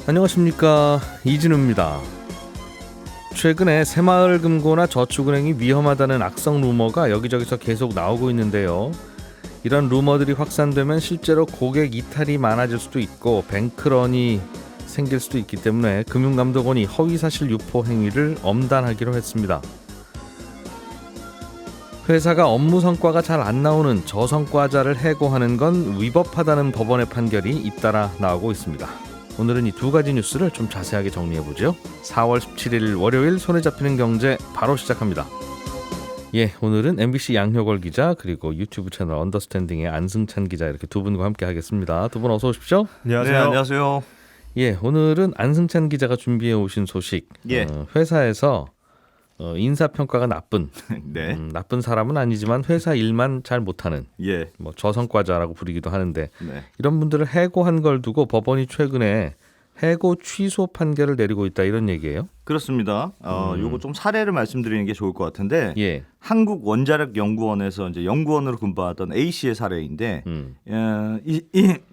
안녕하십니까, 이진우입니다. 최근에 새마을금고나 저축은행이 위험하다는 악성 루머가 여기저기서 계속 나오고 있는데요. 이런 루머들이 확산되면 실제로 고객 이탈이 많아질 수도 있고 뱅크런이 생길 수도 있기 때문에 금융감독원이 허위사실 유포 행위를 엄단하기로 했습니다. 회사가 업무 성과가 잘 안 나오는 저성과자를 해고하는 건 위법하다는 법원의 판결이 잇따라 나오고 있습니다. 오늘은 이 두 가지 뉴스를 좀 자세하게 정리해보죠. 4월 17일 월요일 손에 잡히는 경제 바로 시작합니다. 오늘은 MBC 양효걸 기자 그리고 유튜브 채널 언더스탠딩의 안승찬 기자 이렇게 두 분과 함께 하겠습니다. 두 분 어서 오십시오. 안녕하세요. 네, 안녕하세요. 오늘은 안승찬 기자가 준비해 오신 소식. 회사에서 인사평가가 나쁜 네. 나쁜 사람은 아니지만 회사 일만 잘 못하는 뭐 저성과자라고 부르기도 하는데 이런 분들을 해고한 걸 두고 법원이 최근에 해고 취소 판결을 내리고 있다 이런 얘기예요? 그렇습니다. 요거 좀 사례를 말씀드리는 게 좋을 것 같은데 한국원자력연구원에서 이제 연구원으로 근무하던 A 씨의 사례인데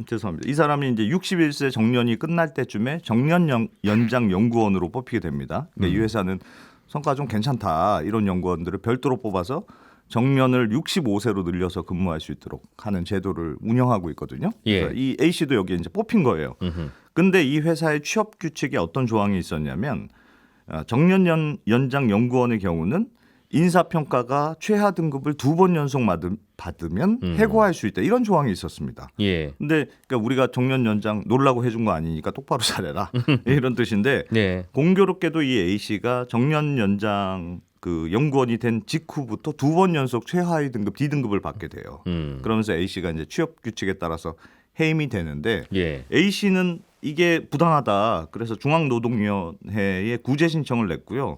죄송합니다. 이 사람이 이제 61세 정년이 끝날 때쯤에 정년 연장 연구원으로 뽑히게 됩니다. 그러니까 이 회사는 성과 좀 괜찮다 이런 연구원들을 별도로 뽑아서 정년을 65세로 늘려서 근무할 수 있도록 하는 제도를 운영하고 있거든요. 그래서 이 A 씨도 여기에 이제 뽑힌 거예요. 근데 이 회사의 취업 규칙에 어떤 조항이 있었냐면 정년 연장 연구원의 경우는 인사평가가 최하 등급을 2번 연속 받으면 해고할 수 있다 이런 조항이 있었습니다. 근데 그러니까 우리가 정년 연장 놀라고 해준 거 아니니까 똑바로 잘해라 이런 뜻인데 공교롭게도 이 A 씨가 정년 연장 그 연구원이 된 직후부터 2번 연속 최하위 등급 D등급을 받게 돼요. 그러면서 A 씨가 이제 취업 규칙에 따라서 해임이 되는데 A 씨는 이게 부당하다. 그래서 중앙노동위원회에 구제 신청을 냈고요.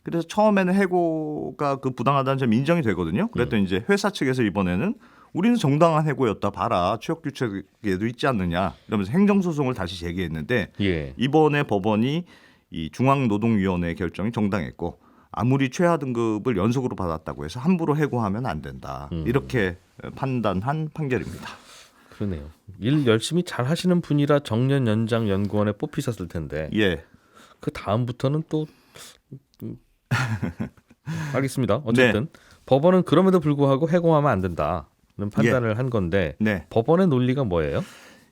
그래서 처음에는 해고가 그 부당하다는 점 인정이 되거든요. 그랬더니 이제 회사 측에서 이번에는 우리는 정당한 해고였다. 봐라. 취업 규칙에도 있지 않느냐. 이러면서 행정소송을 다시 제기했는데 이번에 법원이 이 중앙노동위원회 결정이 정당했고 아무리 최하 등급을 연속으로 받았다고 해서 함부로 해고하면 안 된다. 이렇게 판단한 판결입니다. 그러네요. 일 열심히 잘 하시는 분이라 정년 연장 연구원에 뽑히셨을 텐데 그 다음부터는 또 알겠습니다. 어쨌든 법원은 그럼에도 불구하고 해고하면 안 된다는 판단을 한 건데 법원의 논리가 뭐예요?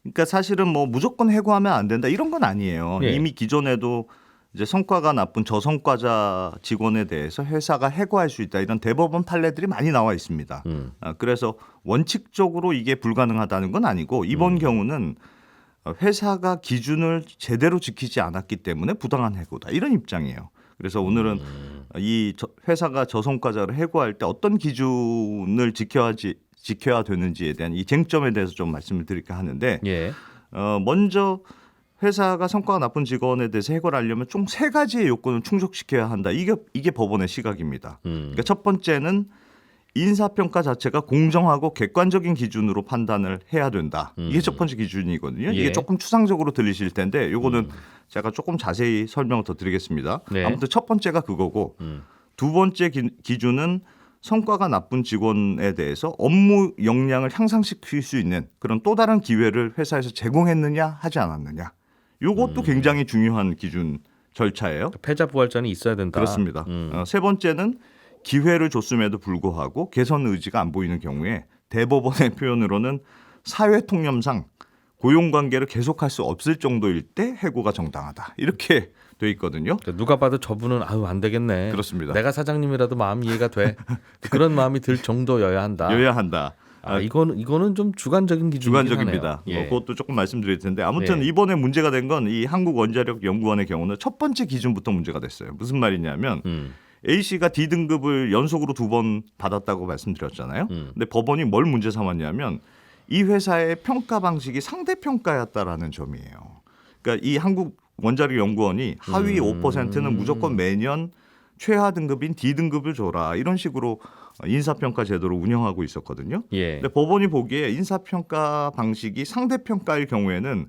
그러니까 사실은 뭐 무조건 해고하면 안 된다 이런 건 아니에요. 이미 기존에도 이제 성과가 나쁜 저성과자 직원에 대해서 회사가 해고할 수 있다 이런 대법원 판례들이 많이 나와 있습니다. 그래서 원칙적으로 이게 불가능하다는 건 아니고 이번 경우는 회사가 기준을 제대로 지키지 않았기 때문에 부당한 해고다 이런 입장이에요. 그래서 오늘은 이 회사가 저성과자를 해고할 때 어떤 기준을 지켜야 되는지에 대한 이 쟁점에 대해서 좀 말씀을 드릴까 하는데 먼저 회사가 성과가 나쁜 직원에 대해서 해고를 하려면 총 3가지의 요건을 충족시켜야 한다. 이게 법원의 시각입니다. 그러니까 첫 번째는 인사평가 자체가 공정하고 객관적인 기준으로 판단을 해야 된다. 이게 첫 번째 기준이거든요. 이게 조금 추상적으로 들리실 텐데 요거는 제가 조금 자세히 설명을 더 드리겠습니다. 아무튼 첫 번째가 그거고 두 번째 기준은 성과가 나쁜 직원에 대해서 업무 역량을 향상시킬 수 있는 그런 또 다른 기회를 회사에서 제공했느냐 하지 않았느냐. 요것도 굉장히 중요한 기준 절차예요. 패자부활전이 있어야 된다. 그렇습니다. 세 번째는 기회를 줬음에도 불구하고 개선 의지가 안 보이는 경우에 대법원의 표현으로는 사회통념상 고용관계를 계속할 수 없을 정도일 때 해고가 정당하다. 이렇게 돼 있거든요. 그러니까 누가 봐도 저분은 안 되겠네. 그렇습니다. 내가 사장님이라도 마음 이해가 돼. 그런 마음이 들 정도여야 한다. 이거는 좀 주관적인 기준이긴 주관적입니다. 그것도 조금 말씀드릴 텐데 아무튼 이번에 문제가 된 건 이 한국원자력연구원의 경우는 첫 번째 기준부터 문제가 됐어요. 무슨 말이냐면 A 씨가 D등급을 연속으로 2번 받았다고 말씀드렸잖아요. 근데 법원이 뭘 문제 삼았냐면 이 회사의 평가 방식이 상대평가였다라는 점이에요. 그러니까 이 한국원자력연구원이 하위 5%는 무조건 매년 최하 등급인 D등급을 줘라 이런 식으로 인사평가 제도를 운영하고 있었거든요. 근데 법원이 보기에 인사평가 방식이 상대평가일 경우에는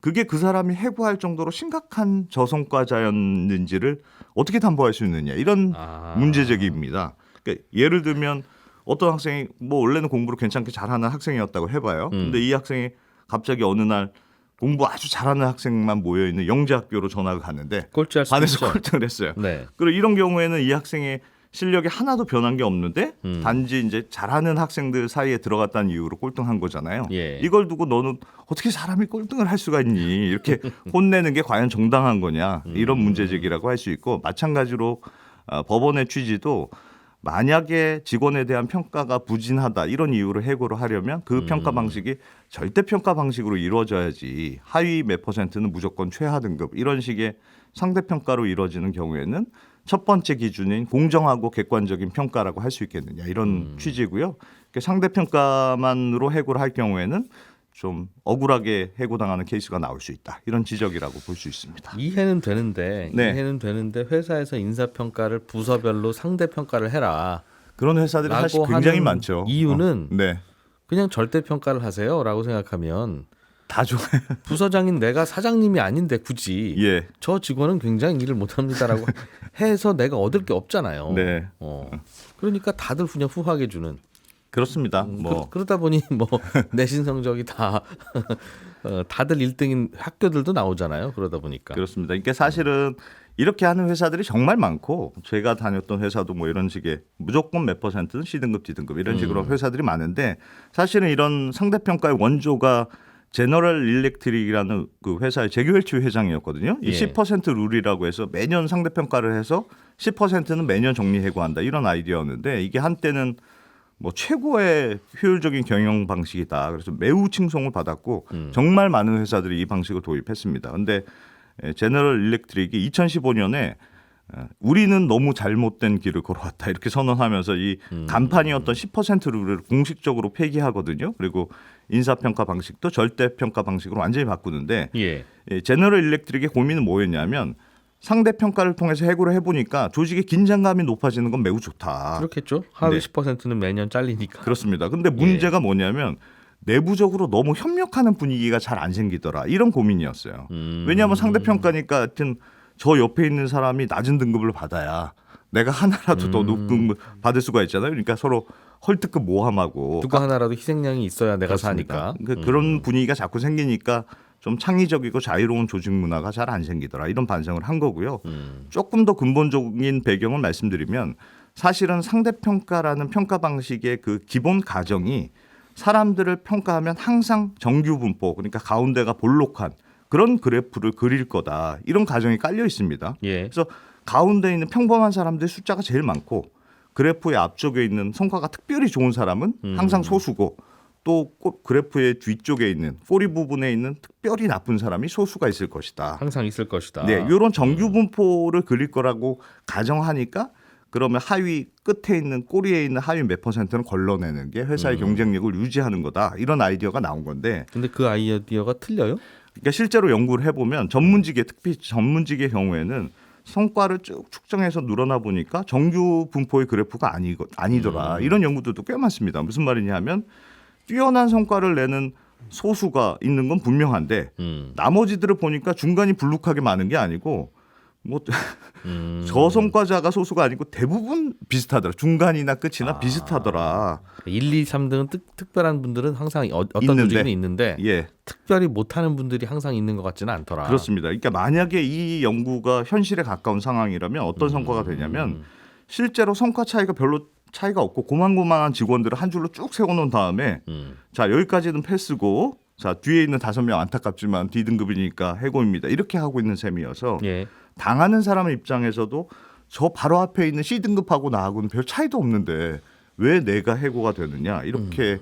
그게 그 사람이 해고할 정도로 심각한 저성과자였는지를 어떻게 담보할 수 있느냐 이런 문제제기입니다. 그러니까 예를 들면 어떤 학생이 뭐 원래는 공부를 괜찮게 잘하는 학생이었다고 해봐요. 근데 이 학생이 갑자기 어느 날 공부 아주 잘하는 학생만 모여 있는 영재학교로 전학을 갔는데 꼴찌할 수도 반에서 있죠. 꼴등을 했어요. 네. 그리고 이런 경우에는 이 학생의 실력이 하나도 변한 게 없는데 단지 이제 잘하는 학생들 사이에 들어갔다는 이유로 꼴등한 거잖아요. 예. 이걸 두고 너는 어떻게 사람이 꼴등을 할 수가 있니? 이렇게 혼내는 게 과연 정당한 거냐? 이런 문제 제기라고 할 수 있고 마찬가지로 법원의 취지도 만약에 직원에 대한 평가가 부진하다 이런 이유로 해고를 하려면 그 평가 방식이 절대 평가 방식으로 이루어져야지 하위 몇 퍼센트는 무조건 최하 등급 이런 식의 상대 평가로 이루어지는 경우에는 첫 번째 기준인 공정하고 객관적인 평가라고 할 수 있겠느냐 이런 취지고요. 상대 평가만으로 해고를 할 경우에는 좀 억울하게 해고당하는 케이스가 나올 수 있다. 이런 지적이라고 볼 수 있습니다. 이해는 되는데 네. 이해는 되는데 회사에서 인사평가를 부서별로 상대평가를 해라. 그런 회사들이 사실 라고 굉장히 하는 많죠. 이유는 네. 그냥 절대평가를 하세요라고 생각하면 다 좋아요. 부서장인 내가 사장님이 아닌데 굳이 예. 저 직원은 굉장히 일을 못합니다라고 해서 내가 얻을 게 없잖아요. 네. 그러니까 다들 그냥 후하게 주는. 그렇습니다. 뭐 그러다 보니 뭐 내신 성적이 다 다들 1등인 학교들도 나오잖아요. 그러다 보니까. 그렇습니다. 이게 사실은 이렇게 하는 회사들이 정말 많고 제가 다녔던 회사도 뭐 이런 식의 무조건 몇 퍼센트는 C등급, D등급 이런 식으로 회사들이 많은데 사실은 이런 상대평가의 원조가 제너럴 일렉트릭이라는 그 회사의 재규일치 회장이었거든요. 이 예. 10% 룰이라고 해서 매년 상대평가를 해서 10%는 매년 정리해고한다 이런 아이디어였는데 이게 한때는 뭐 최고의 효율적인 경영 방식이다. 그래서 매우 칭송을 받았고 정말 많은 회사들이 이 방식을 도입했습니다. 그런데 제너럴 일렉트릭이 2015년에 우리는 너무 잘못된 길을 걸어왔다 이렇게 선언하면서 이 간판이었던 10% 룰을 공식적으로 폐기하거든요. 그리고 인사평가 방식도 절대평가 방식으로 완전히 바꾸는데 예. 제너럴 일렉트릭의 고민은 뭐였냐면 상대평가를 통해서 해고를 해보니까 조직의 긴장감이 높아지는 건 매우 좋다. 그렇겠죠. 하위 네. 10%는 매년 잘리니까. 그렇습니다. 근데 문제가 뭐냐면 내부적으로 너무 협력하는 분위기가 잘 안 생기더라. 이런 고민이었어요. 왜냐하면 상대평가니까 하여튼 저 옆에 있는 사람이 낮은 등급을 받아야 내가 하나라도 더 높은 걸 받을 수가 있잖아요. 그러니까 서로 헐뜯고 모함하고 누구 하나라도 희생양이 있어야 내가 그렇습니다. 사니까. 그런 분위기가 자꾸 생기니까 좀 창의적이고 자유로운 조직 문화가 잘 안 생기더라. 이런 반성을 한 거고요. 조금 더 근본적인 배경을 말씀드리면 사실은 상대평가라는 평가 방식의 그 기본 가정이 사람들을 평가하면 항상 정규 분포 그러니까 가운데가 볼록한 그런 그래프를 그릴 거다. 이런 가정이 깔려 있습니다. 예. 그래서 가운데 있는 평범한 사람들의 숫자가 제일 많고 그래프의 앞쪽에 있는 성과가 특별히 좋은 사람은 항상 소수고 또 그래프의 뒤쪽에 있는 꼬리 부분에 있는 특별히 나쁜 사람이 소수가 있을 것이다. 항상 있을 것이다. 네, 이런 정규 분포를 그릴 거라고 가정하니까 그러면 하위 끝에 있는 꼬리에 있는 하위 몇 퍼센트는 걸러내는 게 회사의 경쟁력을 유지하는 거다. 이런 아이디어가 나온 건데 근데 그 아이디어가 틀려요? 그러니까 실제로 연구를 해보면 전문직의 특히 전문직의 경우에는 성과를 쭉 축정해서 늘어나 보니까 정규 분포의 그래프가 아니더라. 이런 연구들도 꽤 많습니다. 무슨 말이냐 하면 뛰어난 성과를 내는 소수가 있는 건 분명한데 나머지들을 보니까 중간이 불룩하게 많은 게 아니고 뭐 저성과자가 소수가 아니고 대부분 비슷하더라. 중간이나 끝이나 비슷하더라. 1, 2, 3등은 특별한 분들은 항상 어떤 있는데. 조직은 있는데 예. 특별히 못하는 분들이 항상 있는 것 같지는 않더라. 그렇습니다. 그러니까 만약에 이 연구가 현실에 가까운 상황이라면 어떤 성과가 되냐면 실제로 성과 차이가 별로 차이가 없고 고만고만한 직원들을 한 줄로 쭉 세워놓은 다음에 자 여기까지는 패스고 자 뒤에 있는 5명 안타깝지만 D등급이니까 해고입니다. 이렇게 하고 있는 셈이어서 예. 당하는 사람의 입장에서도 저 바로 앞에 있는 C등급하고 나하고는 별 차이도 없는데 왜 내가 해고가 되느냐 이렇게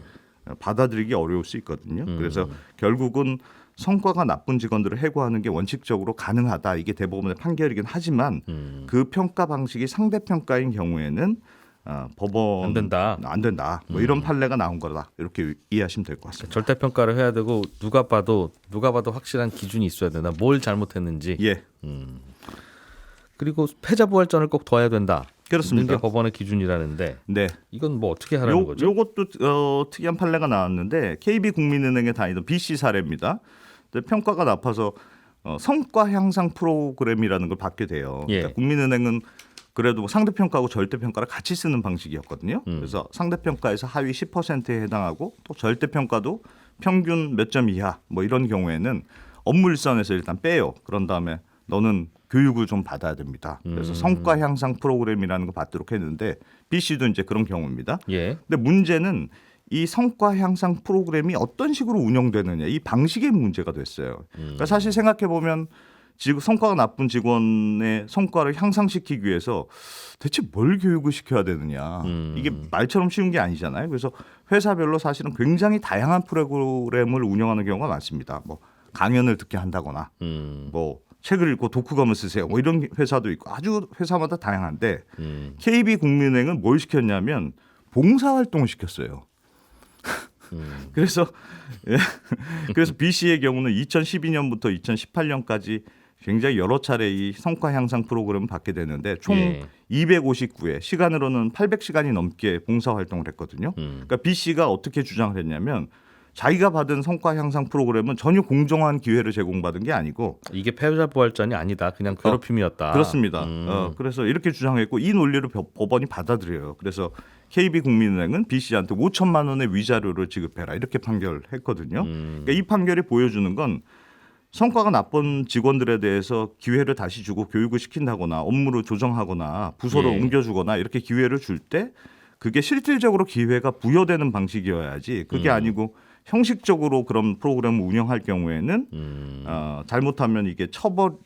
받아들이기 어려울 수 있거든요. 그래서 결국은 성과가 나쁜 직원들을 해고하는 게 원칙적으로 가능하다. 이게 대법원의 판결이긴 하지만 그 평가 방식이 상대평가인 경우에는 법원 안 된다. 안 된다. 뭐 이런 판례가 나온 거다. 이렇게 이해하시면 될 것 같습니다. 절대평가를 해야 되고 누가 봐도 확실한 기준이 있어야 된다. 뭘 잘못했는지. 예, 그리고 패자부활전을 꼭 둬야 된다. 그렇습니다. 이게 법원의 기준이라는데 네. 이건 뭐 어떻게 하라는 거죠? 요것도 특이한 판례가 나왔는데 KB국민은행에 다니던 BC 사례입니다. 근데 평가가 나빠서 성과 향상 프로그램이라는 걸 받게 돼요. 예. 그러니까 국민은행은 그래도 상대평가하고 절대평가를 같이 쓰는 방식이었거든요. 그래서 상대평가에서 하위 10%에 해당하고 또 절대평가도 평균 몇 점 이하 뭐 이런 경우에는 업무 일선에서 일단 빼요. 그런 다음에 너는 교육을 좀 받아야 됩니다. 그래서 성과 향상 프로그램이라는 거 받도록 했는데 B 씨도 이제 그런 경우입니다. 예. 근데 문제는 이 성과 향상 프로그램이 어떤 식으로 운영되느냐 이 방식의 문제가 됐어요. 그러니까 사실 생각해 보면 지금 성과가 나쁜 직원의 성과를 향상시키기 위해서 대체 뭘 교육을 시켜야 되느냐 이게 말처럼 쉬운 게 아니잖아요. 그래서 회사별로 사실은 굉장히 다양한 프로그램을 운영하는 경우가 많습니다. 뭐 강연을 듣게 한다거나 뭐 책을 읽고 독후감을 쓰세요. 뭐 이런 회사도 있고 아주 회사마다 다양한데 KB국민은행은 뭘 시켰냐면 봉사활동을 시켰어요. 그래서 예. 그래서 B 씨의 경우는 2012년부터 2018년까지 굉장히 여러 차례 이 성과 향상 프로그램을 받게 되는데 총 예. 259회 시간으로는 800시간이 넘게 봉사 활동을 했거든요. 그러니까 B 씨가 어떻게 주장을 했냐면 자기가 받은 성과 향상 프로그램은 전혀 공정한 기회를 제공받은 게 아니고 이게 패자 부활전이 아니다. 그냥 괴롭힘이었다. 그렇습니다. 그래서 이렇게 주장했고 이 논리를 법원이 받아들여요. 그래서 KB국민은행은 B 씨한테 5천만 원의 위자료를 지급해라 이렇게 판결했거든요. 그러니까 이 판결이 보여주는 건 성과가 나쁜 직원들에 대해서 기회를 다시 주고 교육을 시킨다거나 업무를 조정하거나 부서를 예. 옮겨주거나 이렇게 기회를 줄 때 그게 실질적으로 기회가 부여되는 방식이어야지 그게 아니고 형식적으로 그런 프로그램을 운영할 경우에는 잘못하면 이게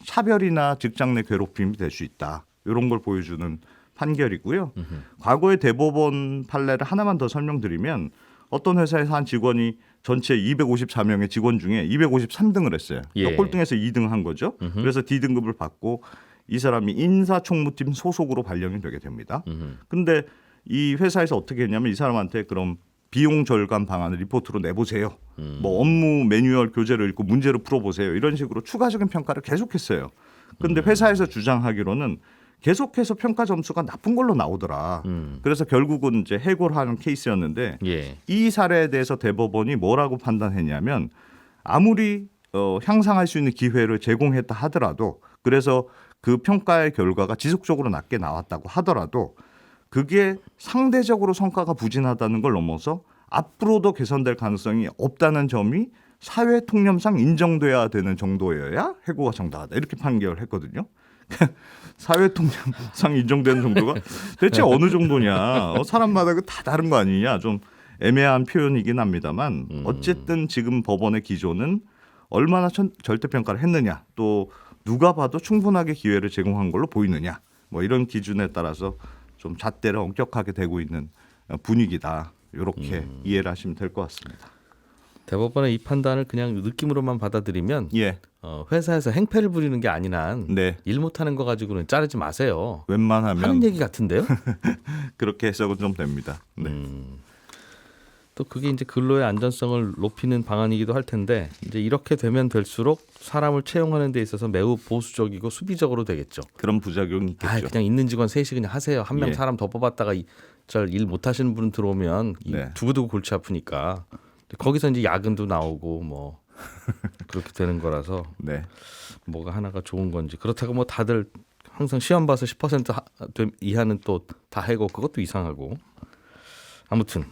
차별이나 직장 내 괴롭힘이 될 수 있다. 이런 걸 보여주는 판결이고요. 과거의 대법원 판례를 하나만 더 설명드리면 어떤 회사에서 한 직원이 전체 254명의 직원 중에 253등을 했어요. 그러니까 예. 꼴등에서 2등 한 거죠. 그래서 D등급을 받고 이 사람이 인사총무팀 소속으로 발령이 되게 됩니다. 근데 이 회사에서 어떻게 했냐면 이 사람한테 그럼 비용 절감 방안을 리포트로 내보세요. 뭐 업무 매뉴얼 교재를 읽고 문제를 풀어보세요. 이런 식으로 추가적인 평가를 계속했어요. 근데 회사에서 주장하기로는 계속해서 평가 점수가 나쁜 걸로 나오더라. 그래서 결국은 이제 해고하는 케이스였는데 예. 이 사례에 대해서 대법원이 뭐라고 판단했냐면 아무리 향상할 수 있는 기회를 제공했다 하더라도 그래서 그 평가의 결과가 지속적으로 낮게 나왔다고 하더라도 그게 상대적으로 성과가 부진하다는 걸 넘어서 앞으로도 개선될 가능성이 없다는 점이 사회 통념상 인정돼야 되는 정도여야 해고가 정당하다 이렇게 판결했거든요. 사회 통념상 인정되는 정도가 대체 어느 정도냐? 사람마다 그 다 다른 거 아니냐? 좀 애매한 표현이긴 합니다만 어쨌든 지금 법원의 기조는 얼마나 절대 평가를 했느냐, 또 누가 봐도 충분하게 기회를 제공한 걸로 보이느냐, 뭐 이런 기준에 따라서 좀 잣대를 엄격하게 되고 있는 분위기다. 이렇게 이해를 하시면 될 것 같습니다. 대법원의 이 판단을 그냥 느낌으로만 받아들이면 예, 회사에서 행패를 부리는 게 아닌 한 네. 일 못하는 거 가지고는 자르지 마세요. 웬만하면 하는 얘기 같은데요. 그렇게 해석은 좀 됩니다. 네. 또 그게 이제 근로의 안전성을 높이는 방안이기도 할 텐데 이제 이렇게 되면 될수록 사람을 채용하는 데 있어서 매우 보수적이고 수비적으로 되겠죠. 그런 부작용이 있겠죠. 아, 그냥 있는 직원 셋이 그냥 하세요. 한 명 예. 사람 더 뽑았다가 잘 일 못하시는 분 들어오면 네. 두고두고 골치 아프니까 거기서 이제 야근도 나오고 뭐 그렇게 되는 거라서 네. 뭐가 하나가 좋은 건지 그렇다고 뭐 다들 항상 시험 봐서 10% 이하는 또 다 해고 그것도 이상하고 아무튼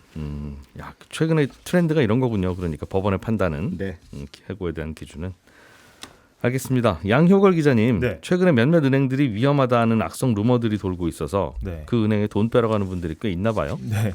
야 최근에 트렌드가 이런 거군요. 그러니까 법원의 판단은 네. 해고에 대한 기준은 알겠습니다. 양효걸 기자님, 네. 최근에 몇몇 은행들이 위험하다는 악성 루머들이 돌고 있어서 네. 그 은행에 돈 빼러가는 분들이 꽤 있나 봐요. 네.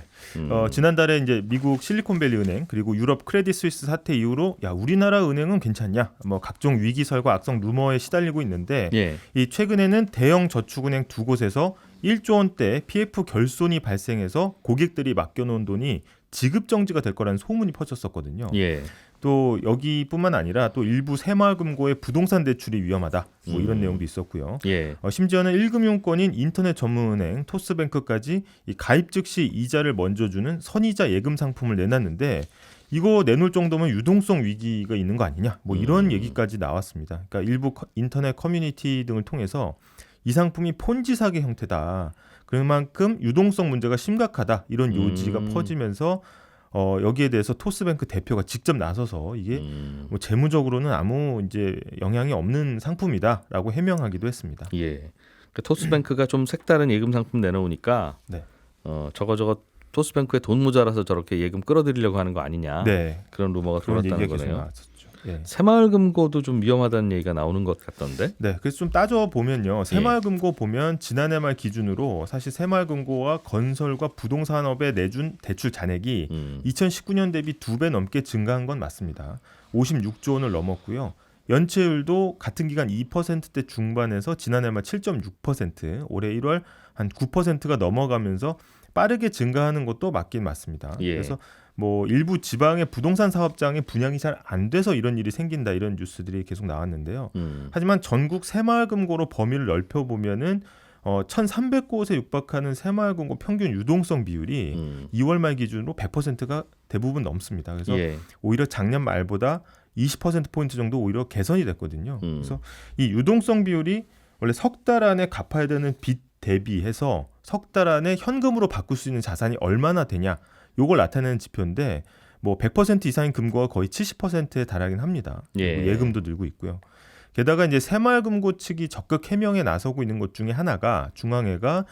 지난달에 이제 미국 실리콘밸리 은행 그리고 유럽 크레딧 스위스 사태 이후로 야 우리나라 은행은 괜찮냐? 뭐 각종 위기설과 악성 루머에 시달리고 있는데 예, 이 최근에는 대형 저축은행 두 곳에서 1조 원대 PF 결손이 발생해서 고객들이 맡겨놓은 돈이 지급 정지가 될 거라는 소문이 퍼졌었거든요. 예, 또 여기뿐만 아니라 또 일부 새마을금고의 부동산 대출이 위험하다. 뭐 이런 내용도 있었고요. 예, 심지어는 1금융권인 인터넷 전문은행 토스뱅크까지 이 가입 즉시 이자를 먼저 주는 선이자 예금 상품을 내놨는데 이거 내놓을 정도면 유동성 위기가 있는 거 아니냐? 뭐 이런 얘기까지 나왔습니다. 그러니까 일부 인터넷 커뮤니티 등을 통해서 이 상품이 폰지 사기 형태다. 그만큼 유동성 문제가 심각하다. 이런 요지가 퍼지면서 여기에 대해서 토스뱅크 대표가 직접 나서서 이게 뭐 재무적으로는 아무 이제 영향이 없는 상품이다라고 해명하기도 했습니다. 예. 그러니까 토스뱅크가 좀 색다른 예금 상품 내놓으니까 네. 저거 토스뱅크에 돈 모자라서 저렇게 예금 끌어들이려고 하는 거 아니냐. 네. 그런 루머가 그런 돌았다는 얘기가 계속 거네요. 나왔었죠. 예. 새마을금고도 좀 위험하다는 얘기가 나오는 것 같던데. 네, 그래서 좀 따져 보면요, 새마을금고 보면 지난해 말 기준으로 사실 새마을금고와 건설과 부동산업에 내준 대출 잔액이 2019년 대비 2배 넘게 증가한 건 맞습니다. 56조 원을 넘었고요. 연체율도 같은 기간 2%대 중반에서 지난해 말 7.6%, 올해 1월 한 9%가 넘어가면서 빠르게 증가하는 것도 맞긴 맞습니다. 예. 그래서 뭐 일부 지방의 부동산 사업장의 분양이 잘 안 돼서 이런 일이 생긴다 이런 뉴스들이 계속 나왔는데요. 하지만 전국 새마을금고로 범위를 넓혀 보면은 1,300곳에 육박하는 새마을금고 평균 유동성 비율이 2월 말 기준으로 100%가 대부분 넘습니다. 그래서 예. 오히려 작년 말보다 20%포인트 정도 오히려 개선이 됐거든요. 그래서 이 유동성 비율이 원래 석 달 안에 갚아야 되는 빚 대비해서 석 달 안에 현금으로 바꿀 수 있는 자산이 얼마나 되냐, 요걸 나타내는 지표인데 뭐 100% 이상인 금고가 거의 70%에 달하긴 합니다. 예. 예금도 늘고 있고요. 게다가 이제 새마을금고 측이 적극 해명에 나서고 있는 것 중에 하나가 중앙회가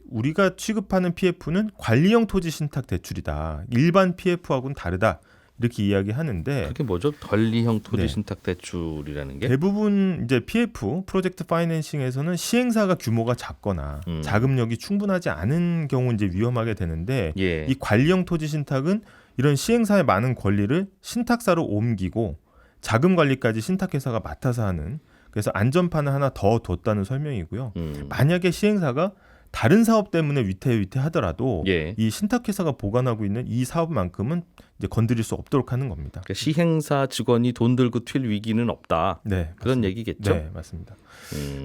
우리가 취급하는 PF는 관리형 토지 신탁 대출이다. 일반 PF하고는 다르다. 이렇게 이야기하는데 그게 뭐죠? 관리형 토지 네. 신탁 대출이라는 게? 대부분 이제 PF 프로젝트 파이낸싱에서는 시행사가 규모가 작거나 자금력이 충분하지 않은 경우 이제 위험하게 되는데 예. 이 관리형 토지 신탁은 이런 시행사의 많은 권리를 신탁사로 옮기고 자금 관리까지 신탁회사가 맡아서 하는, 그래서 안전판을 하나 더 뒀다는 설명이고요. 만약에 시행사가 다른 사업 때문에 위태위태하더라도 예. 이 신탁회사가 보관하고 있는 이 사업만큼은 이제 건드릴 수 없도록 하는 겁니다. 그러니까 시행사 직원이 돈 들고 튈 위기는 없다. 네, 그런 맞습니다. 얘기겠죠. 네, 맞습니다.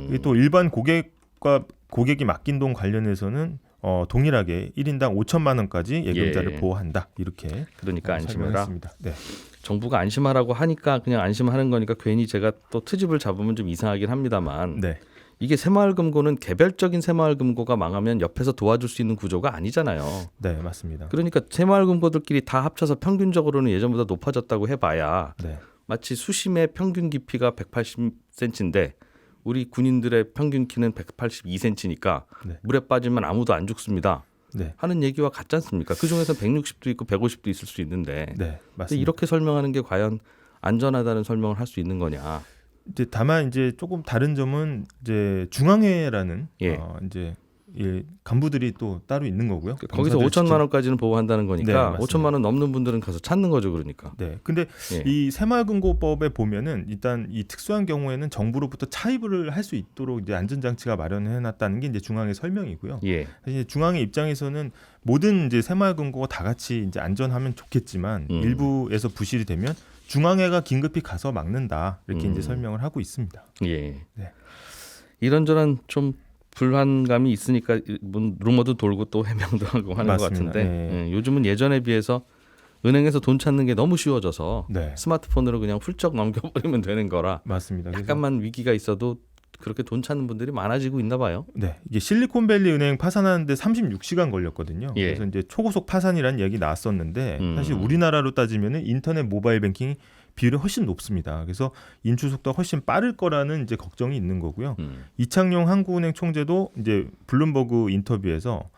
이게 또 일반 고객과 고객이 맡긴 돈 관련해서는 동일하게 1인당 5천만 원까지 예금자를 예. 보호한다. 이렇게 그러니까 안심해라. 설명했습니다. 네. 정부가 안심하라고 하니까 그냥 안심하는 거니까 괜히 제가 또 트집을 잡으면 좀 이상하긴 합니다만 네. 이게 새마을금고는 개별적인 새마을금고가 망하면 옆에서 도와줄 수 있는 구조가 아니잖아요. 네, 맞습니다. 그러니까 새마을금고들끼리 다 합쳐서 평균적으로는 예전보다 높아졌다고 해봐야 네. 마치 수심의 평균 깊이가 180cm인데 우리 군인들의 평균 키는 182cm니까 네. 물에 빠지면 아무도 안 죽습니다 네. 하는 얘기와 같지 않습니까? 그중에서 160도 있고 150도 있을 수 있는데 네, 근데 맞습니다. 이렇게 설명하는 게 과연 안전하다는 설명을 할 수 있는 거냐? 이제 다만 이제 조금 다른 점은 이제 중앙회라는 예. 이제 간부들이 또 따로 있는 거고요. 거기서 검사들 5천만 원까지는 보호한다는 거니까 네, 맞습니다. 5천만 원 넘는 분들은 가서 찾는 거죠, 그러니까. 네. 근데 예. 이 새마을금고법에 보면은 일단 이 특수한 경우에는 정부로부터 차입을 할 수 있도록 이제 안전장치가 마련해 놨다는 게 이제 중앙의 설명이고요. 예. 사실 중앙의 입장에서는 모든 이제 새마을금고가 다 같이 이제 안전하면 좋겠지만 일부에서 부실이 되면 중앙회가 긴급히 가서 막는다. 이렇게 이제 설명을 하고 있습니다. 예. 네. 이런저런 좀 불안감이 있으니까 루머도 돌고 또 해명도 하고 하는 맞습니다. 것 같은데 네. 요즘은 예전에 비해서 은행에서 돈 찾는 게 너무 쉬워져서 네. 스마트폰으로 그냥 훌쩍 넘겨버리면 되는 거라 맞습니다. 그래서 약간만 위기가 있어도 그렇게 돈 찾는 분들이 많아지고 있나 봐요. 네, 이게 실리콘밸리 은행 파산하는데 36시간 걸렸거든요. 예. 그래서 이제 초고속 파산이라는 얘기 나왔었는데 사실 우리나라로 따지면은 인터넷 모바일 뱅킹 비율이 훨씬 높습니다. 그래서 인출 속도가 훨씬 빠를 거라는 이제 걱정이 있는 거고요. 이창용 한국은행 총재도 이제 블룸버그 인터뷰에서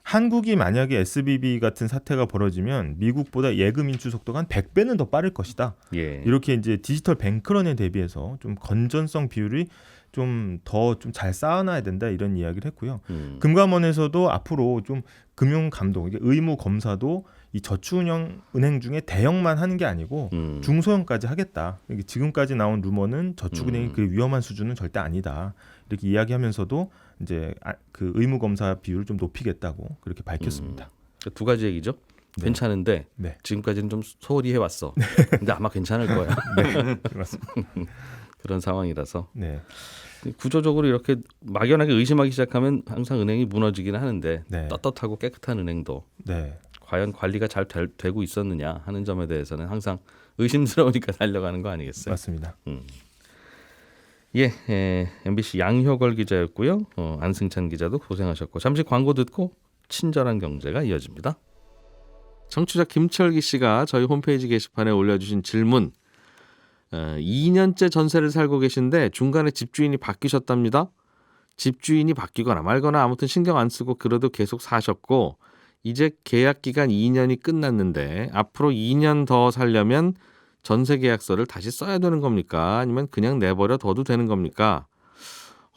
한국이 만약에 SBB 같은 사태가 벌어지면 미국보다 예금 인출 속도가 한 100배는 더 빠를 것이다. 예. 이렇게 이제 디지털 뱅크런에 대비해서 좀 건전성 비율이 좀 더 좀 잘 쌓아놔야 된다 이런 이야기를 했고요. 금감원에서도 앞으로 좀 금융 감독, 이게 의무 검사도 이 저축은행 은행 중에 대형만 하는 게 아니고 중소형까지 하겠다. 이게 지금까지 나온 루머는 저축은행이 그 위험한 수준은 절대 아니다. 이렇게 이야기하면서도 이제 그 의무 검사 비율을 좀 높이겠다고 그렇게 밝혔습니다. 두 가지 얘기죠. 네. 괜찮은데 네. 지금까지는 좀 소홀히 해왔어. 근데 아마 괜찮을 거야. 네, 맞습니다. 그런 상황이라서 네, 구조적으로 이렇게 막연하게 의심하기 시작하면 항상 은행이 무너지긴 하는데 네. 떳떳하고 깨끗한 은행도 네, 과연 관리가 잘 되고 있었느냐 하는 점에 대해서는 항상 의심스러우니까 달려가는 거 아니겠어요? 맞습니다. 예, MBC 양효걸 기자였고요. 안승찬 기자도 고생하셨고 잠시 광고 듣고 친절한 경제가 이어집니다. 청취자 김철기 씨가 저희 홈페이지 게시판에 올려주신 질문 2년째 전세를 살고 계신데 중간에 집주인이 바뀌셨답니다. 집주인이 바뀌거나 말거나 아무튼 신경 안 쓰고 그래도 계속 사셨고 이제 계약 기간 2년이 끝났는데 앞으로 2년 더 살려면 전세 계약서를 다시 써야 되는 겁니까? 아니면 그냥 내버려 둬도 되는 겁니까?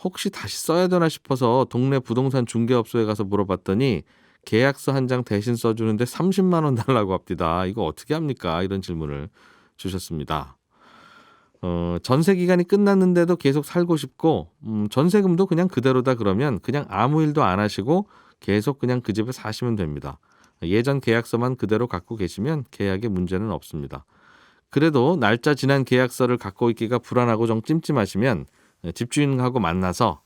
혹시 다시 써야 되나 싶어서 동네 부동산 중개업소에 가서 물어봤더니 계약서 한 장 대신 써주는데 30만 원 달라고 합니다. 이거 어떻게 합니까? 이런 질문을 주셨습니다. 전세 기간이 끝났는데도 계속 살고 싶고 전세금도 그냥 그대로다 그러면 그냥 아무 일도 안 하시고 계속 그냥 그 집에 사시면 됩니다. 예전 계약서만 그대로 갖고 계시면 계약에 문제는 없습니다. 그래도 날짜 지난 계약서를 갖고 있기가 불안하고 좀 찜찜하시면 집주인하고 만나서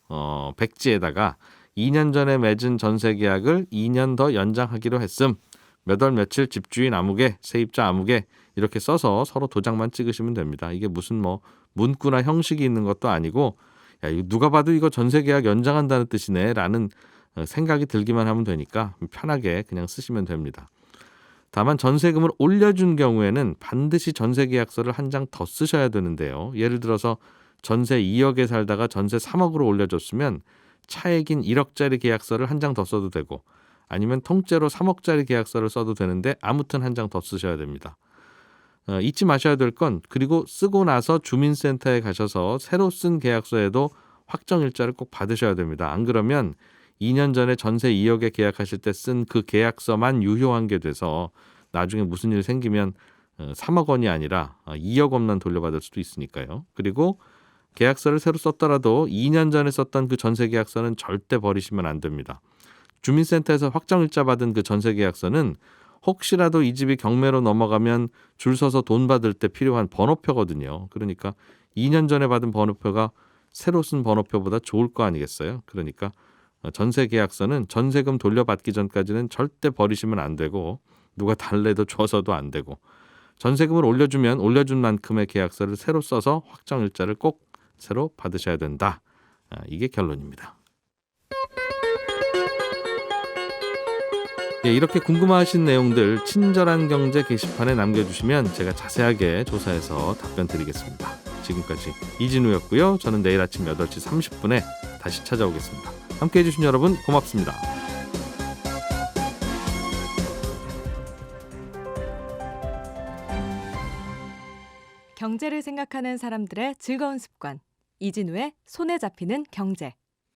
백지에다가 2년 전에 맺은 전세 계약을 2년 더 연장하기로 했음. 몇 월 며칠 집주인 아무개, 세입자 아무개 이렇게 써서 서로 도장만 찍으시면 됩니다. 이게 무슨 뭐 문구나 형식이 있는 것도 아니고 야, 이거 누가 봐도 이거 전세 계약 연장한다는 뜻이네 라는 생각이 들기만 하면 되니까 편하게 그냥 쓰시면 됩니다. 다만 전세금을 올려준 경우에는 반드시 전세 계약서를 한 장 더 쓰셔야 되는데요. 예를 들어서 전세 2억에 살다가 전세 3억으로 올려줬으면 차액인 1억짜리 계약서를 한 장 더 써도 되고 아니면 통째로 3억짜리 계약서를 써도 되는데 아무튼 한 장 더 쓰셔야 됩니다. 잊지 마셔야 될 건 그리고 쓰고 나서 주민센터에 가셔서 새로 쓴 계약서에도 확정일자를 꼭 받으셔야 됩니다. 안 그러면 2년 전에 전세 2억에 계약하실 때 쓴 그 계약서만 유효한 게 돼서 나중에 무슨 일 생기면 3억 원이 아니라 2억 원만 돌려받을 수도 있으니까요. 그리고 계약서를 새로 썼더라도 2년 전에 썼던 그 전세 계약서는 절대 버리시면 안 됩니다. 주민센터에서 확정일자 받은 그 전세 계약서는 혹시라도 이 집이 경매로 넘어가면 줄 서서 돈 받을 때 필요한 번호표거든요. 그러니까 2년 전에 받은 번호표가 새로 쓴 번호표보다 좋을 거 아니겠어요? 그러니까 전세 계약서는 전세금 돌려받기 전까지는 절대 버리시면 안 되고 누가 달래도 줘서도 안 되고 전세금을 올려주면 올려준 만큼의 계약서를 새로 써서 확정일자를 꼭 새로 받으셔야 된다. 이게 결론입니다. 예, 이렇게 궁금하신 내용들 친절한 경제 게시판에 남겨주시면 제가 자세하게 조사해서 답변 드리겠습니다. 지금까지 이진우였고요. 저는 내일 아침 8시 30분에 다시 찾아오겠습니다. 함께해 주신 여러분 고맙습니다. 경제를 생각하는 사람들의 즐거운 습관. 이진우의 손에 잡히는 경제.